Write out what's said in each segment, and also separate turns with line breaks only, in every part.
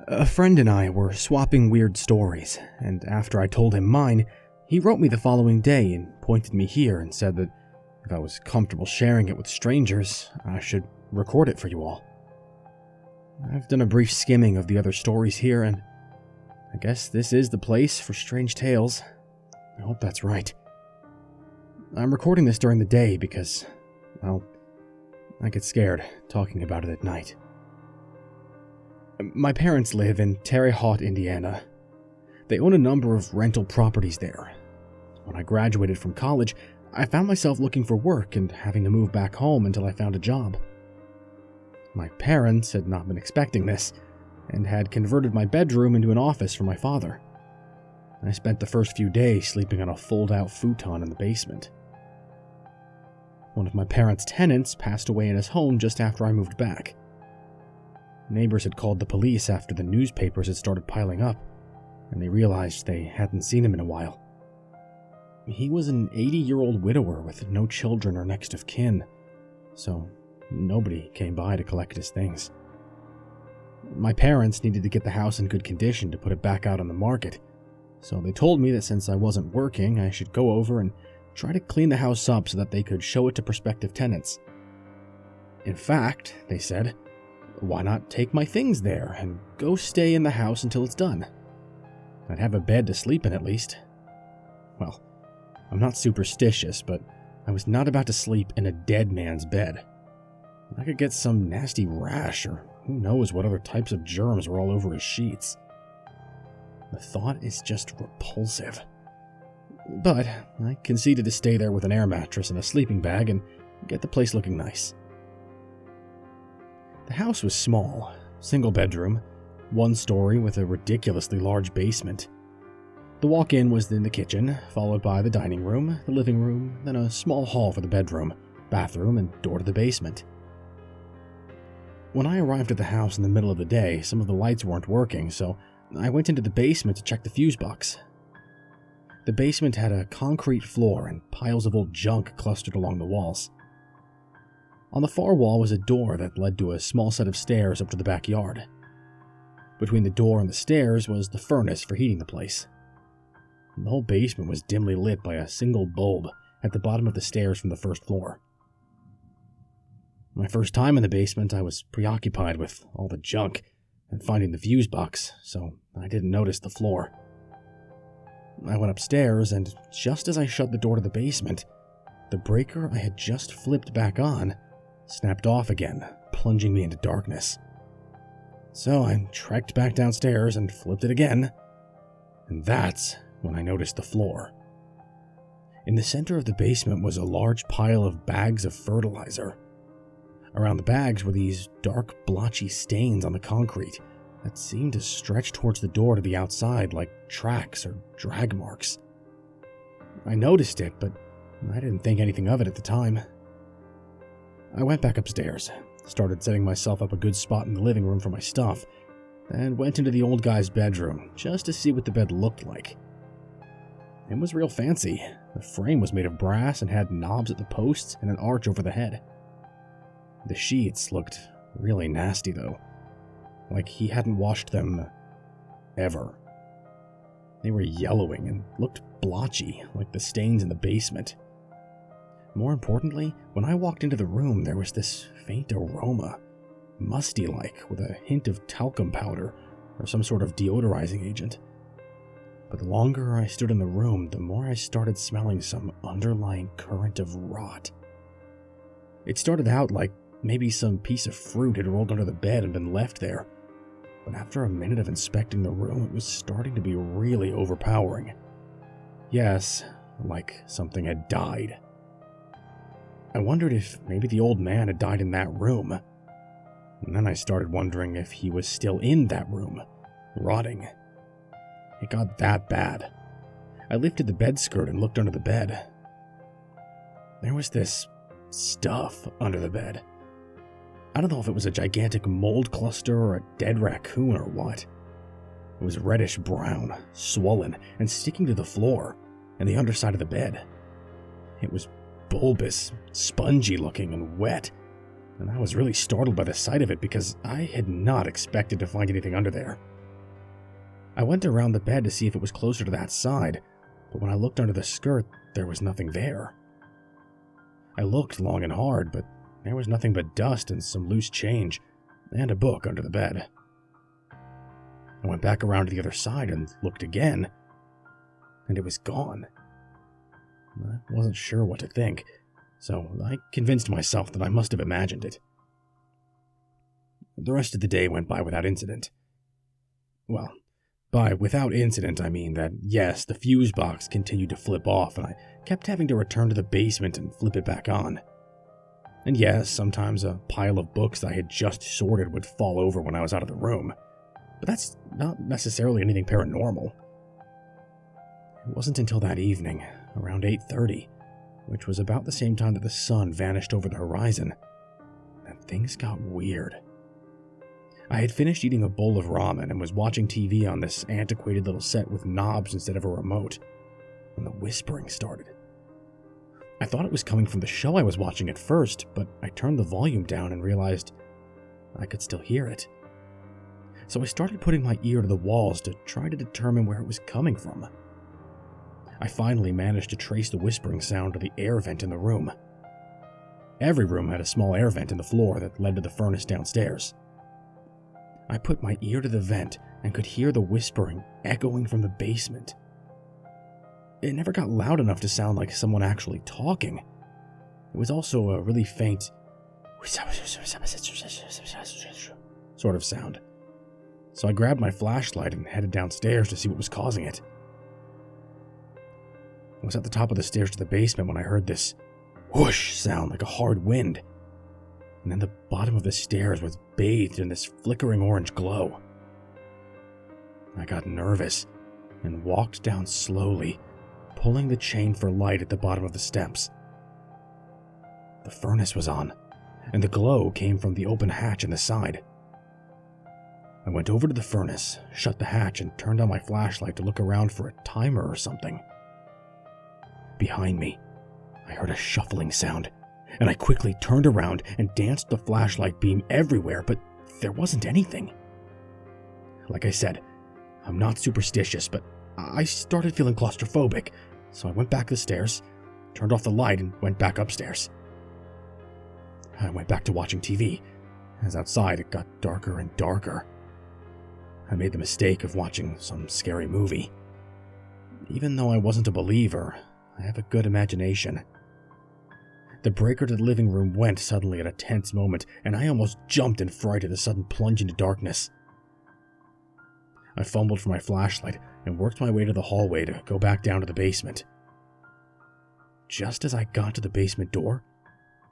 A friend and I were swapping weird stories, and after I told him mine, he wrote me the following day and pointed me here and said that if I was comfortable sharing it with strangers, I should record it for you all. I've done a brief skimming of the other stories here, and I guess this is the place for strange tales. I hope that's right. I'm recording this during the day because, well, I get scared talking about it at night. My parents live in Terre Haute, Indiana. They own a number of rental properties there. When I graduated from college, I found myself looking for work and having to move back home until I found a job. My parents had not been expecting this, and had converted my bedroom into an office for my father. I spent the first few days sleeping on a fold-out futon in the basement. One of my parents' tenants passed away in his home just after I moved back. Neighbors had called the police after the newspapers had started piling up, and they realized they hadn't seen him in a while. He was an 80-year-old widower with no children or next of kin, so nobody came by to collect his things. My parents needed to get the house in good condition to put it back out on the market, so they told me that since I wasn't working, I should go over and try to clean the house up so that they could show it to prospective tenants. In fact, they said, why not take my things there and go stay in the house until it's done? I'd have a bed to sleep in at least. Well, I'm not superstitious, but I was not about to sleep in a dead man's bed. I could get some nasty rash, or who knows what other types of germs were all over his sheets. The thought is just repulsive. But I conceded to stay there with an air mattress and a sleeping bag and get the place looking nice. The house was small, single bedroom, one story with a ridiculously large basement. The walk-in was in the kitchen, followed by the dining room, the living room, then a small hall for the bedroom, bathroom, and door to the basement. When I arrived at the house in the middle of the day, some of the lights weren't working, so I went into the basement to check the fuse box. The basement had a concrete floor and piles of old junk clustered along the walls. On the far wall was a door that led to a small set of stairs up to the backyard. Between the door and the stairs was the furnace for heating the place. The whole basement was dimly lit by a single bulb at the bottom of the stairs from the first floor. My first time in the basement, I was preoccupied with all the junk and finding the fuse box, so I didn't notice the floor. I went upstairs, and just as I shut the door to the basement, the breaker I had just flipped back on snapped off again, plunging me into darkness. So I trekked back downstairs and flipped it again, and that's when I noticed the floor. In the center of the basement was a large pile of bags of fertilizer. Around the bags were these dark, blotchy stains on the concrete that seemed to stretch towards the door to the outside like tracks or drag marks. I noticed it, but I didn't think anything of it at the time. I went back upstairs, started setting myself up a good spot in the living room for my stuff, and went into the old guy's bedroom just to see what the bed looked like. It was real fancy. The frame was made of brass and had knobs at the posts and an arch over the head. The sheets looked really nasty, though, like he hadn't washed them ever. They were yellowing and looked blotchy, like the stains in the basement. More importantly, when I walked into the room, there was this faint aroma, musty-like, with a hint of talcum powder or some sort of deodorizing agent. But the longer I stood in the room, the more I started smelling some underlying current of rot. It started out like maybe some piece of fruit had rolled under the bed and been left there, but after a minute of inspecting the room, it was starting to be really overpowering. Yes, like something had died. I wondered if maybe the old man had died in that room. And then I started wondering if he was still in that room, rotting. It got that bad. I lifted the bed skirt and looked under the bed. There was this stuff under the bed. I don't know if it was a gigantic mold cluster or a dead raccoon or what. It was reddish brown, swollen, and sticking to the floor and the underside of the bed. It was bulbous, spongy looking, and wet, and I was really startled by the sight of it because I had not expected to find anything under there. I went around the bed to see if it was closer to that side, but when I looked under the skirt, there was nothing there. I looked long and hard, but there was nothing but dust and some loose change, and a book under the bed. I went back around to the other side and looked again, and it was gone. I wasn't sure what to think, so I convinced myself that I must have imagined it. The rest of the day went by without incident. Well, by without incident, I mean that, yes, the fuse box continued to flip off, and I kept having to return to the basement and flip it back on. And yes, sometimes a pile of books I had just sorted would fall over when I was out of the room, but that's not necessarily anything paranormal. It wasn't until that evening, around 8:30, which was about the same time that the sun vanished over the horizon, that things got weird. I had finished eating a bowl of ramen and was watching TV on this antiquated little set with knobs instead of a remote, when the whispering started. I thought it was coming from the show I was watching at first, but I turned the volume down and realized I could still hear it. So I started putting my ear to the walls to try to determine where it was coming from. I finally managed to trace the whispering sound to the air vent in the room. Every room had a small air vent in the floor that led to the furnace downstairs. I put my ear to the vent and could hear the whispering echoing from the basement. It never got loud enough to sound like someone actually talking. It was also a really faint sort of sound. So I grabbed my flashlight and headed downstairs to see what was causing it. I was at the top of the stairs to the basement when I heard this whoosh sound like a hard wind. And then the bottom of the stairs was bathed in this flickering orange glow. I got nervous and walked down slowly, pulling the chain for light at the bottom of the steps. The furnace was on, and the glow came from the open hatch in the side. I went over to the furnace, shut the hatch, and turned on my flashlight to look around for a timer or something. Behind me, I heard a shuffling sound, and I quickly turned around and danced the flashlight beam everywhere, but there wasn't anything. Like I said, I'm not superstitious, but I started feeling claustrophobic, so I went back the stairs, turned off the light, and went back upstairs. I went back to watching TV, as outside it got darker and darker. I made the mistake of watching some scary movie. Even though I wasn't a believer, I have a good imagination. The breaker to the living room went suddenly at a tense moment, and I almost jumped in fright at the sudden plunge into darkness. I fumbled for my flashlight and worked my way to the hallway to go back down to the basement. Just as I got to the basement door,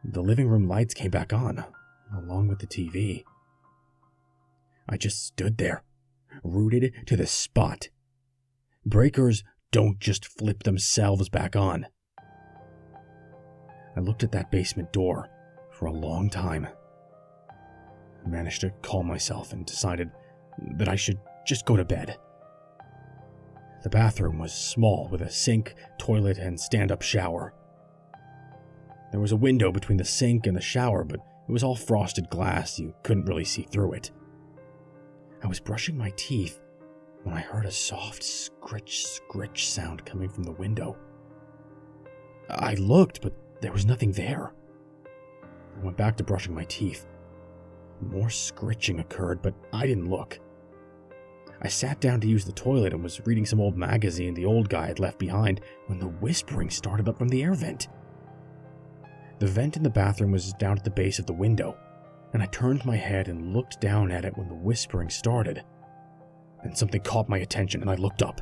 the living room lights came back on, along with the TV. I just stood there, rooted to the spot. Breakers don't just flip themselves back on. I looked at that basement door for a long time. I managed to calm myself and decided that I should just go to bed. The bathroom was small with a sink, toilet, and stand-up shower. There was a window between the sink and the shower, but it was all frosted glass. You couldn't really see through it. I was brushing my teeth when I heard a soft scritch sound coming from the window. I looked, but there was nothing there. I went back to brushing my teeth. More scritching occurred, but I didn't look. I sat down to use the toilet and was reading some old magazine the old guy had left behind when the whispering started up from the air vent. The vent in the bathroom was down at the base of the window, and I turned my head and looked down at it when the whispering started. Then something caught my attention and I looked up.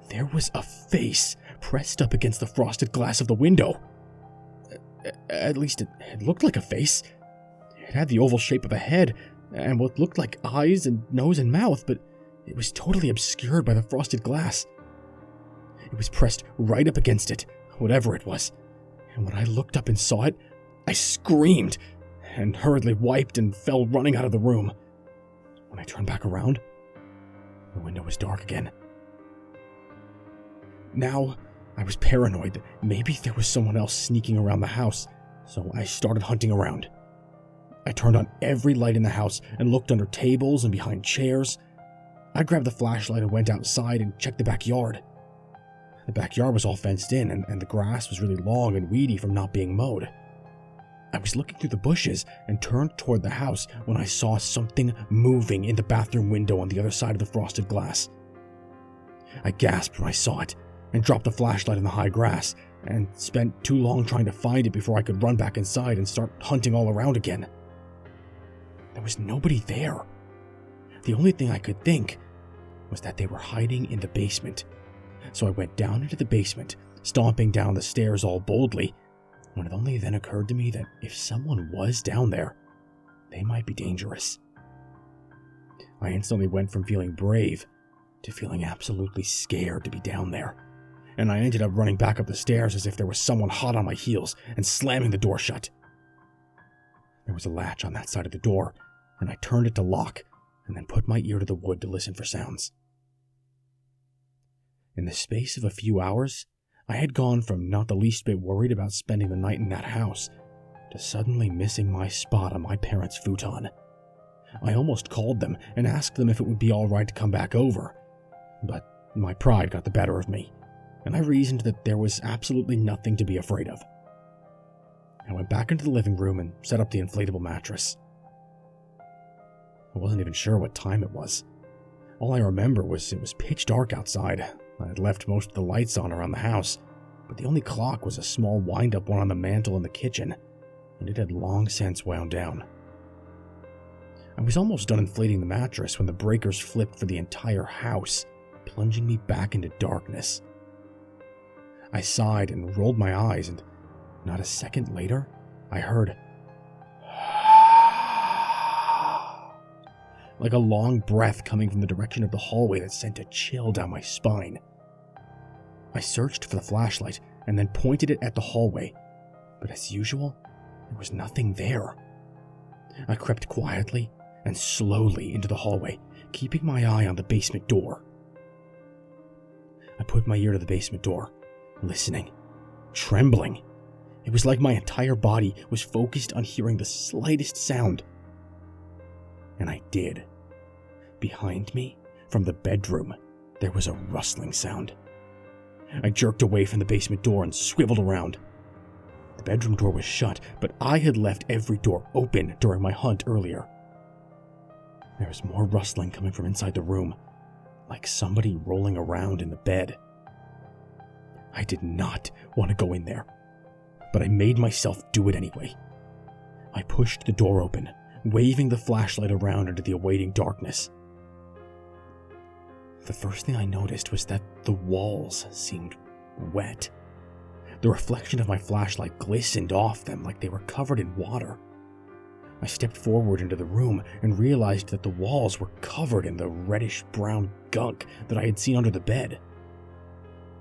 There was a face pressed up against the frosted glass of the window. At least it looked like a face. It had the oval shape of a head and what looked like eyes and nose and mouth, but it was totally obscured by the frosted glass. It was pressed right up against it, whatever it was, and when I looked up and saw it, I screamed and hurriedly wiped and fell running out of the room. When I turned back around, the window was dark again. Now, I was paranoid that maybe there was someone else sneaking around the house, so I started hunting around. I turned on every light in the house and looked under tables and behind chairs. I grabbed the flashlight and went outside and checked the backyard. The backyard was all fenced in, and the grass was really long and weedy from not being mowed. I was looking through the bushes and turned toward the house when I saw something moving in the bathroom window on the other side of the frosted glass. I gasped when I saw it and dropped the flashlight in the high grass and spent too long trying to find it before I could run back inside and start hunting all around again. There was nobody there. The only thing I could think was that they were hiding in the basement. So I went down into the basement, stomping down the stairs all boldly, when it only then occurred to me that if someone was down there, they might be dangerous. I instantly went from feeling brave to feeling absolutely scared to be down there, and I ended up running back up the stairs as if there was someone hot on my heels and slamming the door shut. There was a latch on that side of the door, and I turned it to lock and then put my ear to the wood to listen for sounds. In the space of a few hours, I had gone from not the least bit worried about spending the night in that house to suddenly missing my spot on my parents' futon. I almost called them and asked them if it would be all right to come back over, but my pride got the better of me, and I reasoned that there was absolutely nothing to be afraid of. I went back into the living room and set up the inflatable mattress. I wasn't even sure what time it was. All I remember was it was pitch dark outside. I had left most of the lights on around the house, but the only clock was a small wind-up one on the mantel in the kitchen, and it had long since wound down. I was almost done inflating the mattress when the breakers flipped for the entire house, plunging me back into darkness. I sighed and rolled my eyes, and not a second later, I heard like a long breath coming from the direction of the hallway that sent a chill down my spine. I searched for the flashlight and then pointed it at the hallway, but as usual, there was nothing there. I crept quietly and slowly into the hallway, keeping my eye on the basement door. I put my ear to the basement door, listening, trembling. It was like my entire body was focused on hearing the slightest sound. And I did. Behind me, from the bedroom, there was a rustling sound. I jerked away from the basement door and swiveled around. The bedroom door was shut, but I had left every door open during my hunt earlier. There was more rustling coming from inside the room, like somebody rolling around in the bed. I did not want to go in there, but I made myself do it anyway. I pushed the door open, waving the flashlight around into the awaiting darkness. The first thing I noticed was that the walls seemed wet. The reflection of my flashlight glistened off them like they were covered in water. I stepped forward into the room and realized that the walls were covered in the reddish-brown gunk that I had seen under the bed.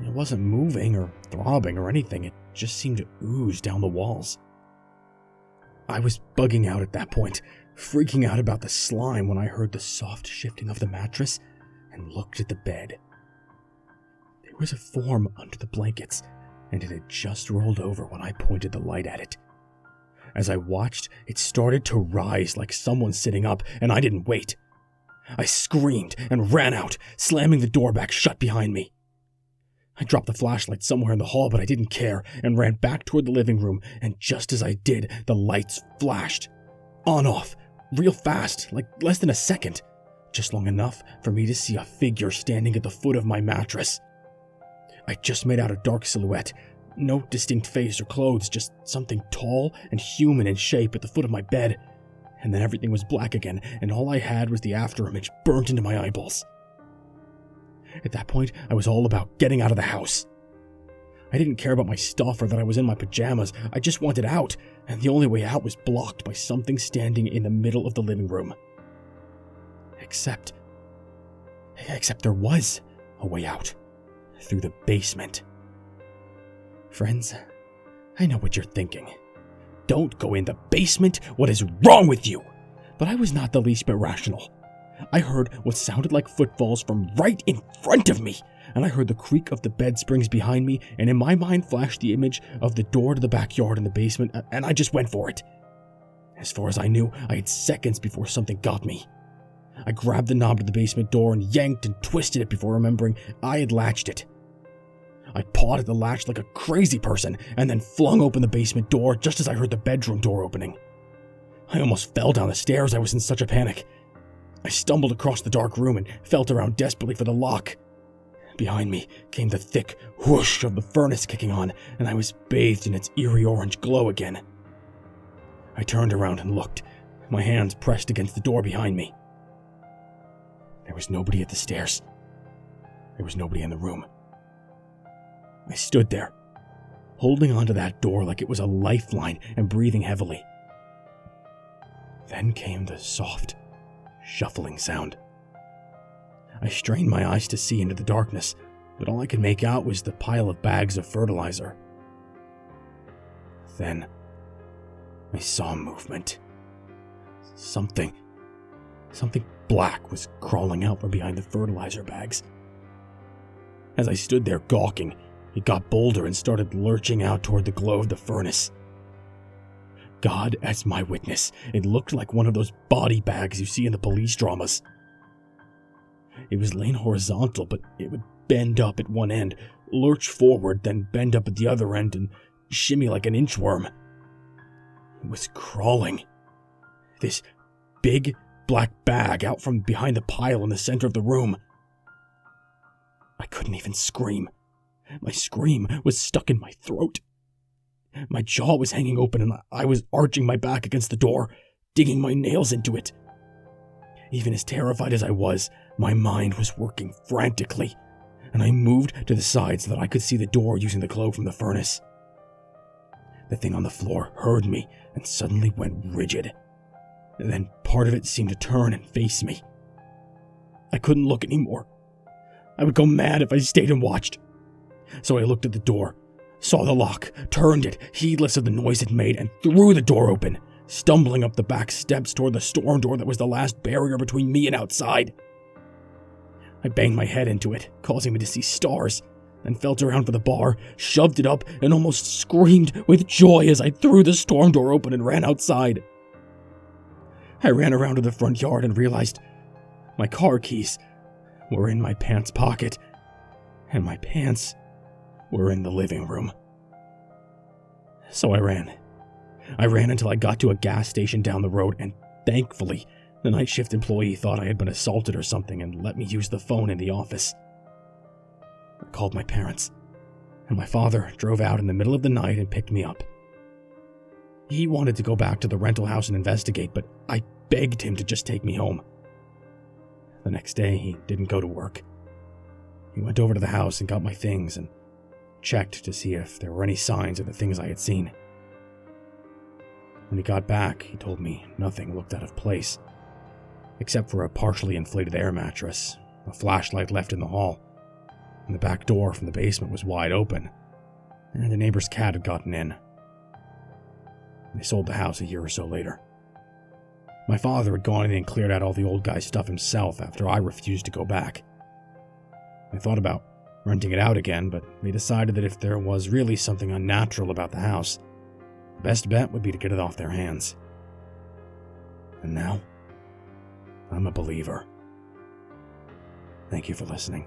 It wasn't moving or throbbing or anything, it just seemed to ooze down the walls. I was bugging out at that point, freaking out about the slime when I heard the soft shifting of the mattress and looked at the bed. There was a form under the blankets, and it had just rolled over when I pointed the light at it. As I watched, it started to rise like someone sitting up, and I didn't wait. I screamed and ran out, slamming the door back shut behind me. I dropped the flashlight somewhere in the hall, but I didn't care, and ran back toward the living room, and just as I did, the lights flashed. On-off, real fast, like less than a second. Just long enough for me to see a figure standing at the foot of my mattress. I just made out a dark silhouette. No distinct face or clothes, just something tall and human in shape at the foot of my bed. And then everything was black again, and all I had was the afterimage burnt into my eyeballs. At that point, I was all about getting out of the house. I didn't care about my stuff or that I was in my pajamas. I just wanted out, and the only way out was blocked by something standing in the middle of the living room. Except there was a way out. Through the basement. Friends, I know what you're thinking. Don't go in the basement. What is wrong with you? But I was not the least bit rational. I heard what sounded like footfalls from right in front of me, and I heard the creak of the bed springs behind me, and in my mind flashed the image of the door to the backyard in the basement, and I just went for it. As far as I knew, I had seconds before something got me. I grabbed the knob to the basement door and yanked and twisted it before remembering I had latched it. I pawed at the latch like a crazy person and then flung open the basement door just as I heard the bedroom door opening. I almost fell down the stairs, I was in such a panic. I stumbled across the dark room and felt around desperately for the lock. Behind me came the thick whoosh of the furnace kicking on, and I was bathed in its eerie orange glow again. I turned around and looked, my hands pressed against the door behind me. There was nobody at the stairs. There was nobody in the room. I stood there, holding onto that door like it was a lifeline and breathing heavily. Then came the soft, shuffling sound. I strained my eyes to see into the darkness, but all I could make out was the pile of bags of fertilizer. Then, I saw movement. Something black was crawling out from behind the fertilizer bags. As I stood there gawking, it got bolder and started lurching out toward the glow of the furnace. God as my witness, it looked like one of those body bags you see in the police dramas. It was laying horizontal, but it would bend up at one end, lurch forward, then bend up at the other end and shimmy like an inchworm. It was crawling. This big black bag out from behind the pile in the center of the room. I couldn't even scream. My scream was stuck in my throat. My jaw was hanging open and I was arching my back against the door, digging my nails into it. Even as terrified as I was, my mind was working frantically, and I moved to the side so that I could see the door using the glow from the furnace. The thing on the floor heard me and suddenly went rigid. And then part of it seemed to turn and face me. I couldn't look anymore. I would go mad if I stayed and watched. So I looked at the door, saw the lock, turned it, heedless of the noise it made, and threw the door open, stumbling up the back steps toward the storm door that was the last barrier between me and outside. I banged my head into it, causing me to see stars, then felt around for the bar, shoved it up, and almost screamed with joy as I threw the storm door open and ran outside. I ran around to the front yard and realized my car keys were in my pants pocket, and my pants were in the living room. So I ran. I ran until I got to a gas station down the road, and thankfully, the night shift employee thought I had been assaulted or something and let me use the phone in the office. I called my parents, and my father drove out in the middle of the night and picked me up. He wanted to go back to the rental house and investigate, but I begged him to just take me home. The next day, he didn't go to work. He went over to the house and got my things and checked to see if there were any signs of the things I had seen. When he got back, he told me nothing looked out of place, except for a partially inflated air mattress, a flashlight left in the hall, and the back door from the basement was wide open, and the neighbor's cat had gotten in. They sold the house a year or so later. My father had gone in and cleared out all the old guy's stuff himself after I refused to go back. I thought about renting it out again, but we decided that if there was really something unnatural about the house, the best bet would be to get it off their hands. And now, I'm a believer. Thank you for listening.